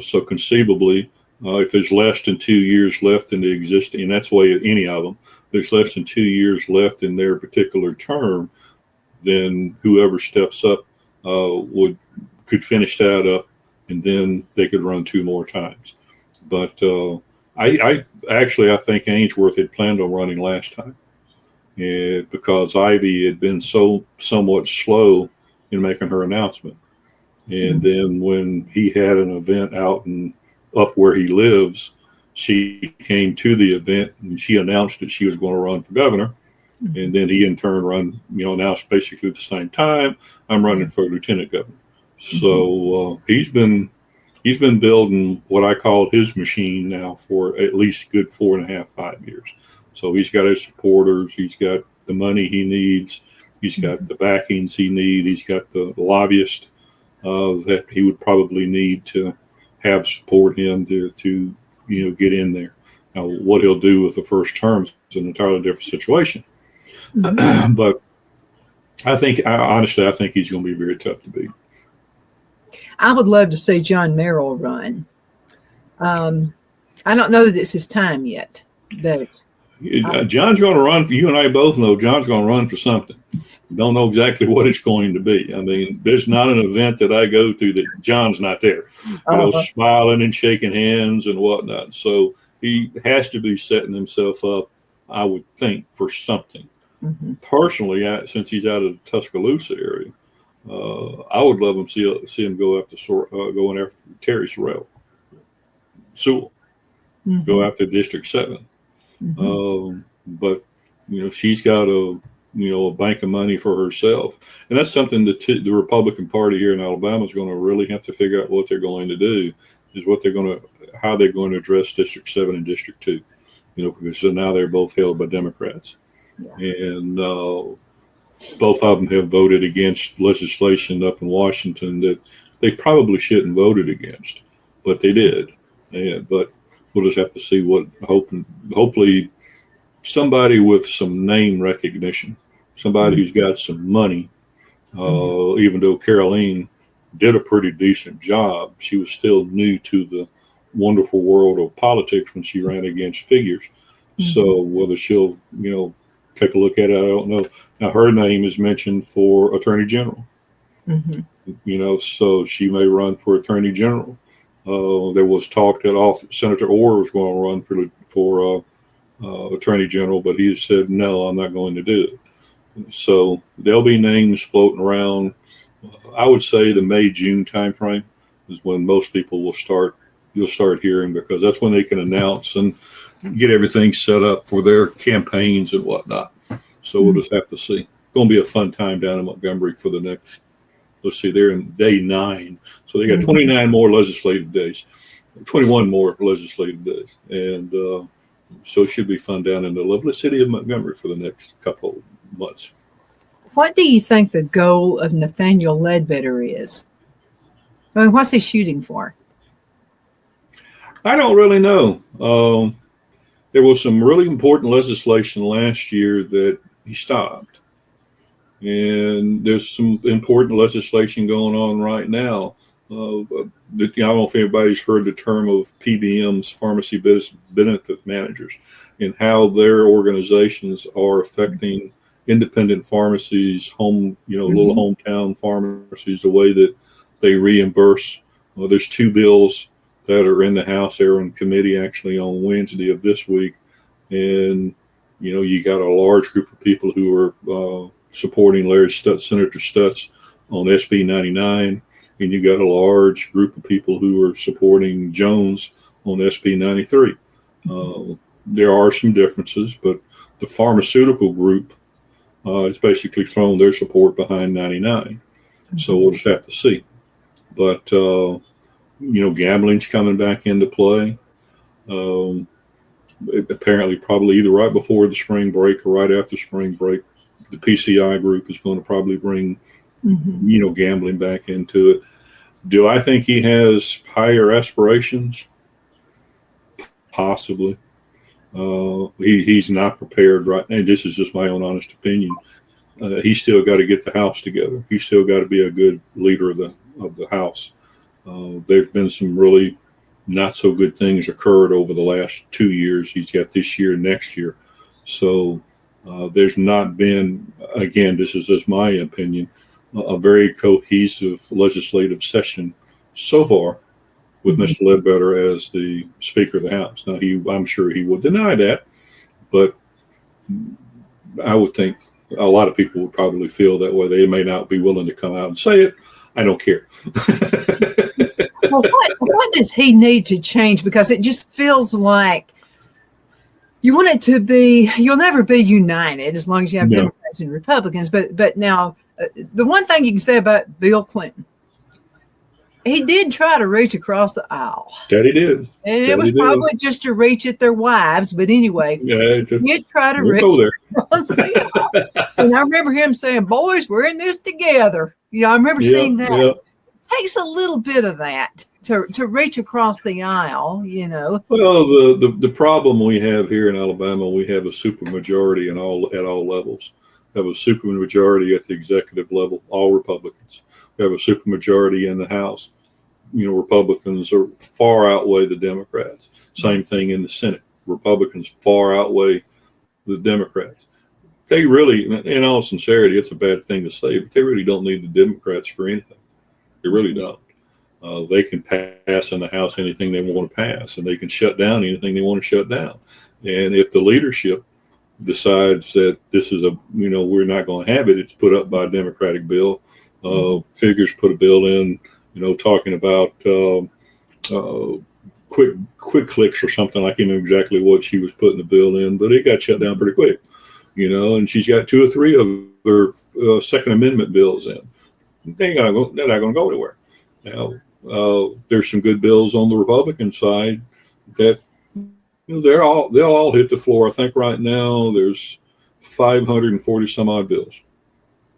so conceivably, if there's less than 2 years left in the existing, and that's the way any of them, there's less than 2 years left in their particular term, then whoever steps up could finish that up, and then they could run 2 more times. But I think Ainsworth had planned on running last time, because Ivy had been somewhat slow in making her announcement. And then when he had an event out and up where he lives, she came to the event and she announced that she was going to run for governor. And then he in turn announced basically at the same time, I'm running for lieutenant governor. So he's been building what I call his machine now for at least good 4.5, 5 years. So he's got his supporters, he's got the money he needs, he's got the backings he needs, he's got the lobbyists that he would probably need to have support him to get in there. Now, what he'll do with the first term is an entirely different situation. Mm-hmm. But honestly, I think he's going to be very tough to beat. I would love to see John Merrill run. I don't know that it's his time yet, but John's going to run for, you and I both know John's going to run for something. Don't know exactly what it's going to be. I mean, there's not an event that I go to that John's not there, smiling and shaking hands and whatnot. So he has to be setting himself up, I would think, for something. Mm-hmm. Personally, since he's out of the Tuscaloosa area, I would love him see him go after Terry Sorrell, Sewell, go after District 7. Mm-hmm. But she's got a bank of money for herself, and that's something that the Republican Party here in Alabama is going to really have to figure out what they're going to do. Is how they're going to address District 7 and District 2. Because now they're both held by Democrats, and both of them have voted against legislation up in Washington that they probably shouldn't have voted against, but they did. But we'll just have to see hopefully somebody with some name recognition, somebody who's got some money, even though Caroline did a pretty decent job, she was still new to the wonderful world of politics when she ran against figures. So whether she'll, take a look at it, I don't know. Now, her name is mentioned for Attorney General, so she may run for Attorney General. There was talk that Senator Orr was going to run for Attorney General, but he said, no, I'm not going to do it. So there'll be names floating around. I would say the May-June timeframe is when most people will start you'll start hearing, because that's when they can announce and get everything set up for their campaigns and whatnot. So we'll just have to see. It's going to be a fun time down in Montgomery for the next, let's see, they're in day 9. So they got 29 more legislative days, 21 more legislative days. And so it should be fun down in the lovely city of Montgomery for the next couple of months. What do you think the goal of Nathaniel Ledbetter is? I mean, what's he shooting for? I don't really know. There was some really important legislation last year that he stopped. And there's some important legislation going on right now. I don't know if anybody's heard the term of PBMs, pharmacy benefit managers, and how their organizations are affecting independent pharmacies, little hometown pharmacies, the way that they reimburse. There's 2 bills that are in the House. They're in committee actually on Wednesday of this week. And, you got a large group of people who are supporting Senator Stutz on SB 99. And you got a large group of people who are supporting Jones on SB 93. There are some differences, but the pharmaceutical group has basically thrown their support behind 99. So we'll just have to see. But, gambling's coming back into play. Apparently, probably either right before the spring break or right after spring break, the PCI group is going to probably bring, gambling back into it. Do I think he has higher aspirations? Possibly. He's not prepared right now. This is just my own honest opinion. He's still got to get the House together. He's still got to be a good leader of the House. There's been some really not so good things occurred over the last 2 years. He's got this year, next year. So there's not been, again, this is just my opinion, a very cohesive legislative session so far with Mr. Ledbetter as the Speaker of the House. Now, I'm sure he will deny that, but I would think a lot of people would probably feel that way. They may not be willing to come out and say it. I don't care. Well, what does he need to change? Because it just feels like you want it to be, you'll never be united as long as you have Democrats and Republicans. But now, the one thing you can say about Bill Clinton, he did try to reach across the aisle. That he did. And it was probably just to reach at their wives. But anyway, he did try to reach across the aisle. And I remember him saying, boys, we're in this together. I remember seeing that. It takes a little bit of that to reach across the aisle, Well, the problem we have here in Alabama, we have a supermajority at all levels. We have a supermajority at the executive level, all Republicans. We have a supermajority in the House. Republicans are far outweigh the Democrats. Same thing in the Senate. Republicans far outweigh the Democrats. They really, in all sincerity, it's a bad thing to say, but they really don't need the Democrats for anything. They really don't. They can pass in the House anything they want to pass, and they can shut down anything they want to shut down. And if the leadership decides that this is we're not going to have it, it's put up by a Democratic bill. Figures put a bill in, talking about quick clicks or something. I can't remember exactly what she was putting the bill in, but it got shut down pretty quick. And she's got 2 or 3 other Second Amendment bills in. They're not going to go anywhere. Now, there's some good bills on the Republican side that they'll all hit the floor. I think right now there's 540 some odd bills.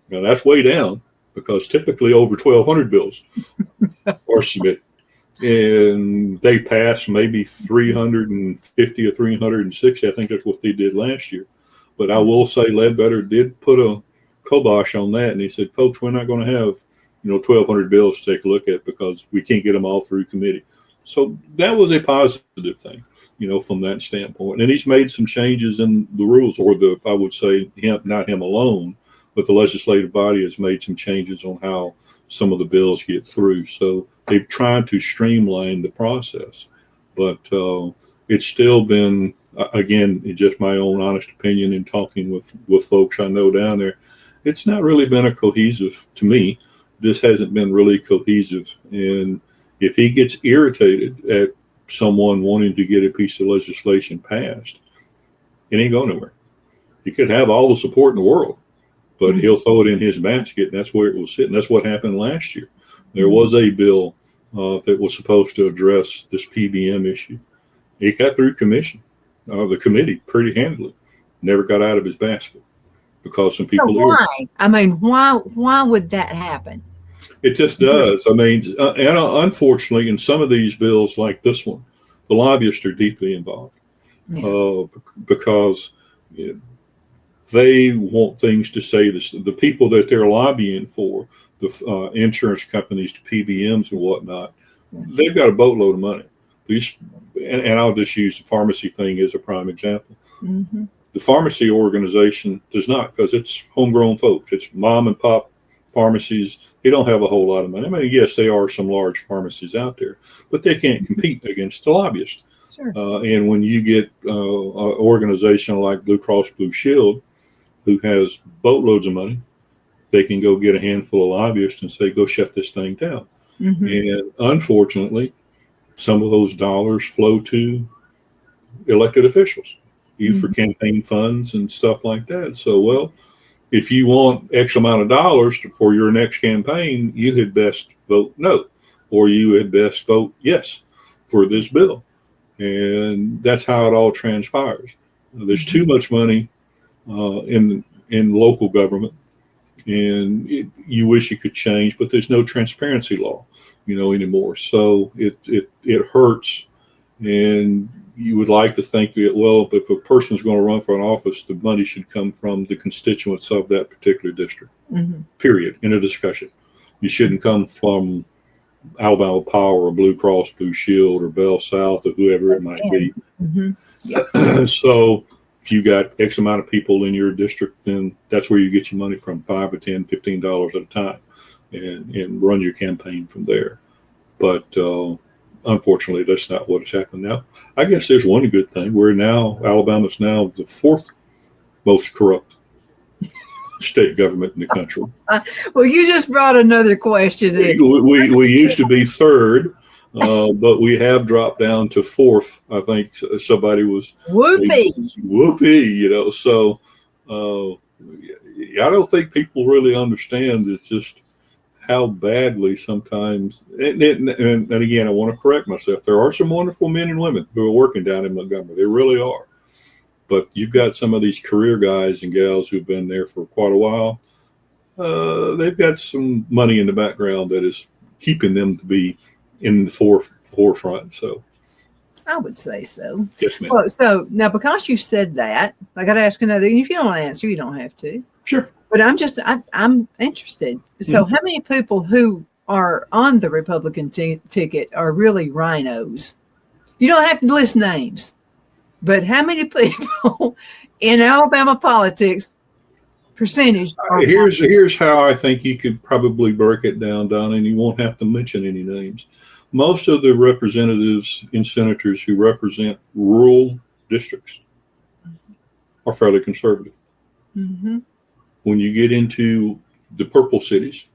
Now that's way down because typically over 1,200 bills are submitted, and they pass maybe 350 or 360. I think that's what they did last year. But I will say Ledbetter did put a kibosh on that, and he said, folks, we're not going to have 1,200 bills to take a look at because we can't get them all through committee. So that was a positive thing, from that standpoint. And he's made some changes in the rules, or I would say not him alone, but the legislative body has made some changes on how some of the bills get through. So they've tried to streamline the process, but it's still been, again, just my own honest opinion in talking with folks I know down there, it's not really been a cohesive, to me, this hasn't been really cohesive. And if he gets irritated at someone wanting to get a piece of legislation passed, it ain't going nowhere. He could have all the support in the world, but he'll throw it in his basket, and that's where it will sit. And that's what happened last year. There was a bill that was supposed to address this PBM issue. It got through the committee pretty handily. Never got out of his basket because some people. So why? I mean, why would that happen? It just does. I mean, and unfortunately, in some of these bills like this one, the lobbyists are deeply involved because they want things to say this. The people that they're lobbying for, the insurance companies, to PBMs and whatnot, they've got a boatload of money. And I'll just use the pharmacy thing as a prime example. Mm-hmm. The pharmacy organization does not, because it's homegrown folks. It's mom and pop pharmacies. They don't have a whole lot of money. I mean, yes, there are some large pharmacies out there, but they can't compete against the lobbyists. Sure. And when you get an organization like Blue Cross Blue Shield, who has boatloads of money, they can go get a handful of lobbyists and say, go shut this thing down. Mm-hmm. And unfortunately, some of those dollars flow to elected officials, either for campaign funds and stuff like that. So, well, if you want X amount of dollars for your next campaign, you had best vote no, or you had best vote yes for this bill. And that's how it all transpires. There's too much money in local government, and you wish it could change, but there's no transparency law, anymore. So it hurts, and you would like to think that, well, if a person's going to run for an office, the money should come from the constituents of that particular district, period, in a discussion. You shouldn't come from Alabama Power or Blue Cross Blue Shield or Bell South or whoever it might be. Mm-hmm. Yep. So if you got X amount of people in your district, then that's where you get your money from, $5 or $10, $15 at a time, and run your campaign from there. But unfortunately, that's not what has happened now. I guess there's one good thing. Alabama's now the fourth most corrupt state government in the country. Well, you just brought another question in. We used to be third, but we have dropped down to fourth. I think somebody was whoopee. So I don't think people really understand. It's just how badly sometimes. And again, I want to correct myself. There are some wonderful men and women who are working down in Montgomery. There really are. But you've got some of these career guys and gals who've been there for quite a while. They've got some money in the background that is keeping them to be in the forefront. So I would say so. Yes, ma'am. So now, because you said that, I got to ask another. If you don't want to answer, you don't have to. Sure. But I'm interested. So how many people who are on the Republican ticket are really rhinos? You don't have to list names. But how many people in Alabama politics percentage are here's how I think you could probably break it down, Donna, and you won't have to mention any names. Most of the representatives and senators who represent rural districts are fairly conservative. Mm-hmm. When you get into the purple cities,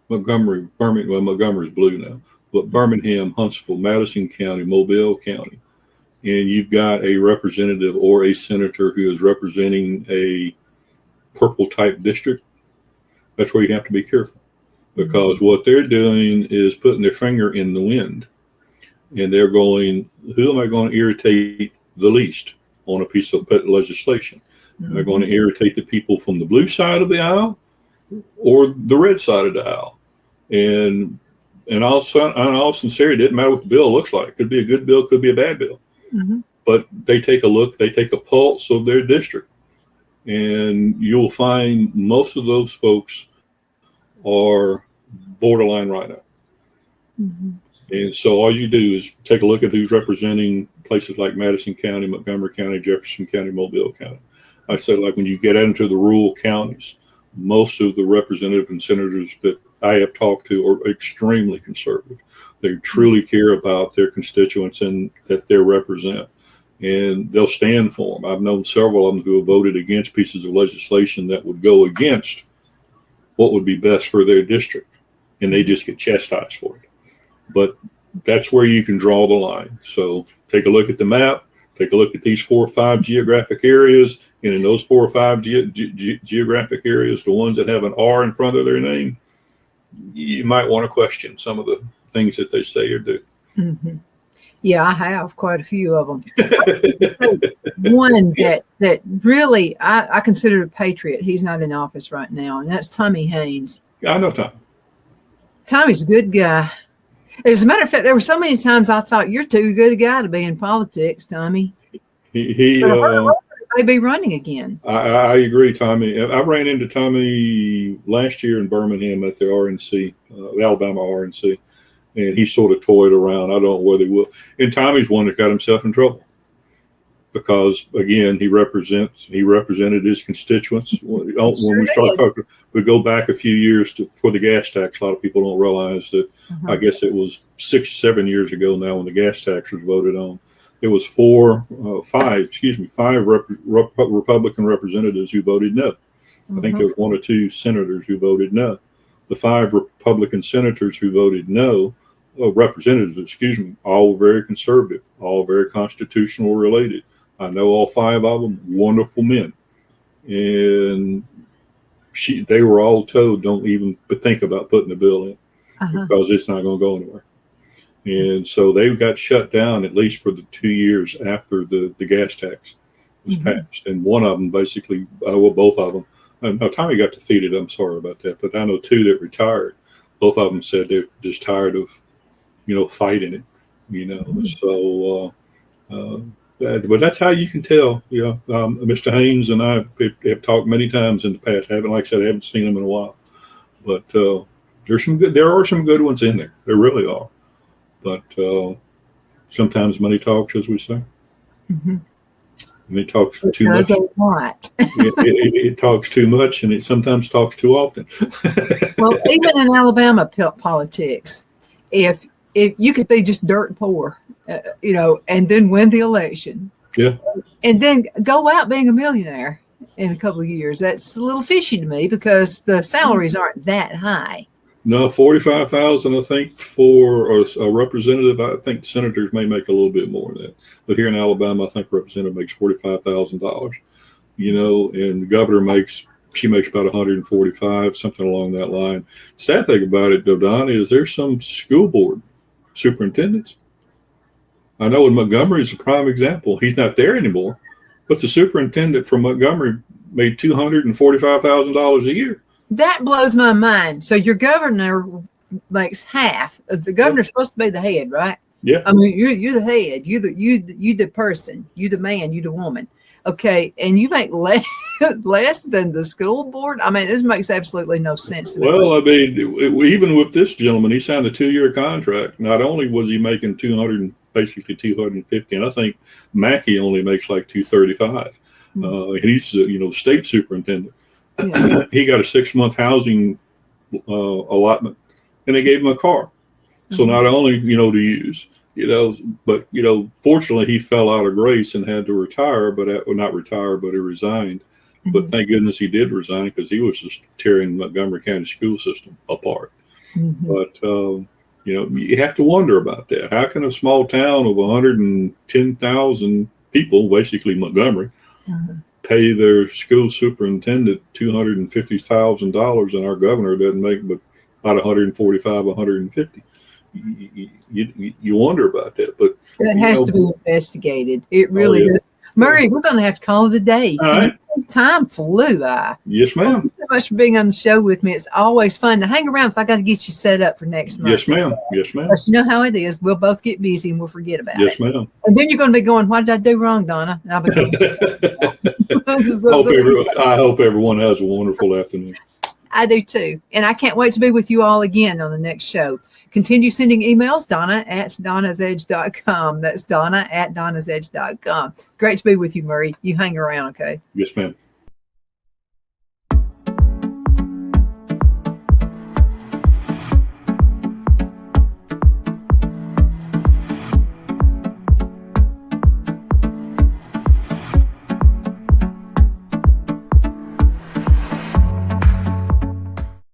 Montgomery's blue now, but Birmingham, Huntsville, Madison County, Mobile County, and you've got a representative or a senator who is representing a purple type district, that's where you have to be careful, because what they're doing is putting their finger in the wind, and they're going, who am I going to irritate the least on a piece of legislation? Am I going to irritate the people from the blue side of the aisle or the red side of the aisle? And in all sincerity, it doesn't matter what the bill looks like. It could be a good bill, could be a bad bill. Mm-hmm. But they take a look, they take a pulse of their district, and you'll find most of those folks are borderline rhino. Mm-hmm. And so all you do is take a look at who's representing places like Madison County, Montgomery County, Jefferson County, Mobile County. I said, like, when you get into the rural counties, most of the representatives and senators that I have talked to are extremely conservative. They truly care about their constituents and that they represent, and they'll stand for them. I've known several of them who have voted against pieces of legislation that would go against what would be best for their district, and they just get chastised for it. But that's where you can draw the line. So take a look at the map, take a look at these 4 or 5 geographic areas. And in those 4 or 5 geographic areas, the ones that have an R in front of their name, you might want to question some of the things that they say or do. Mm-hmm. Yeah, I have quite a few of them. One that really I consider a patriot. He's not in office right now, and that's Tommy Haynes. I know Tom. Tommy's a good guy. As a matter of fact, there were so many times I thought you're too good a guy to be in politics, Tommy. He may be running again. I agree, Tommy. I ran into Tommy last year in Birmingham at the RNC, the Alabama RNC, and he sort of toyed around. I don't know whether he will. And Tommy's one that got himself in trouble because, again, he represented his constituents. When we start talking, we go back a few years for the gas tax. A lot of people don't realize that. I guess it was 6 or 7 years ago now when the gas tax was voted on. It was 5 Republican representatives who voted no. I think there was 1 or 2 senators who voted no. The 5 Republican senators who voted no, representatives, all very conservative, all very constitutional related. I know all 5 of them, wonderful men. And they were all told, don't even think about putting the bill in because it's not going to go anywhere. And so they got shut down at least for the 2 years after the gas tax was passed. And one of them basically, both of them, no, Tommy got defeated. I'm sorry about that. But I know 2 that retired. Both of them said they're just tired of, fighting it, So, but that's how you can tell. Mr. Haynes and I have talked many times in the past. Like I said, I haven't seen him in a while. But there are some good ones in there. There really are. But sometimes money talks, as we say. And it talks too much. It talks too much, and it sometimes talks too often. Well, even in Alabama politics, if you could be just dirt poor, and then win the election, and then go out being a millionaire in a couple of years, that's a little fishy to me because the salaries aren't that high. No, $45,000, I think, for a representative. I think senators may make a little bit more than that. But here in Alabama, I think a representative makes $45,000, and the governor makes about $145,000, something along that line. Sad thing about it, though, Donna, is there's some school board superintendents. I know in Montgomery is a prime example. He's not there anymore, but the superintendent from Montgomery made $245,000 a year. That blows my mind. So your governor makes half. The governor's supposed to be the head, right? Yeah. I mean, you're the head. You the person. You the man. You the woman. Okay, and you make less than the school board. I mean, this makes absolutely no sense to me. Well, I mean, even with this gentleman, he signed a 2-year contract. Not only was he making basically $250, and I think Mackey only makes like $235. And he's state superintendent. Yeah. He got a 6-month housing and they gave him a car. So not only to use, but fortunately he fell out of grace and had to retire, not retire, but he resigned. But thank goodness he did resign because he was just tearing Montgomery County school system apart. But you have to wonder about that. How can a small town of 110,000 people, basically Montgomery, pay their school superintendent $250,000 and our governor doesn't make but about $145,000, $150,000? You wonder about that, but that has to be investigated. It really does. Murray, we're going to have to call it a day. All right. Time flew by. Yes, ma'am. Thank you so much for being on the show with me. It's always fun to hang around. So I got to get you set up for next month. Yes, ma'am. Yes, ma'am. But you know how it is. We'll both get busy and we'll forget about it. Yes, ma'am. And then you're going to be going, what did I do wrong, Donna? And I'll be going, I hope everyone has a wonderful afternoon. I do too. And I can't wait to be with you all again on the next show. Continue sending emails, Donna@donnasedge.com. That's Donna@donnasedge.com. Great to be with you, Murray. You hang around, okay? Yes, ma'am.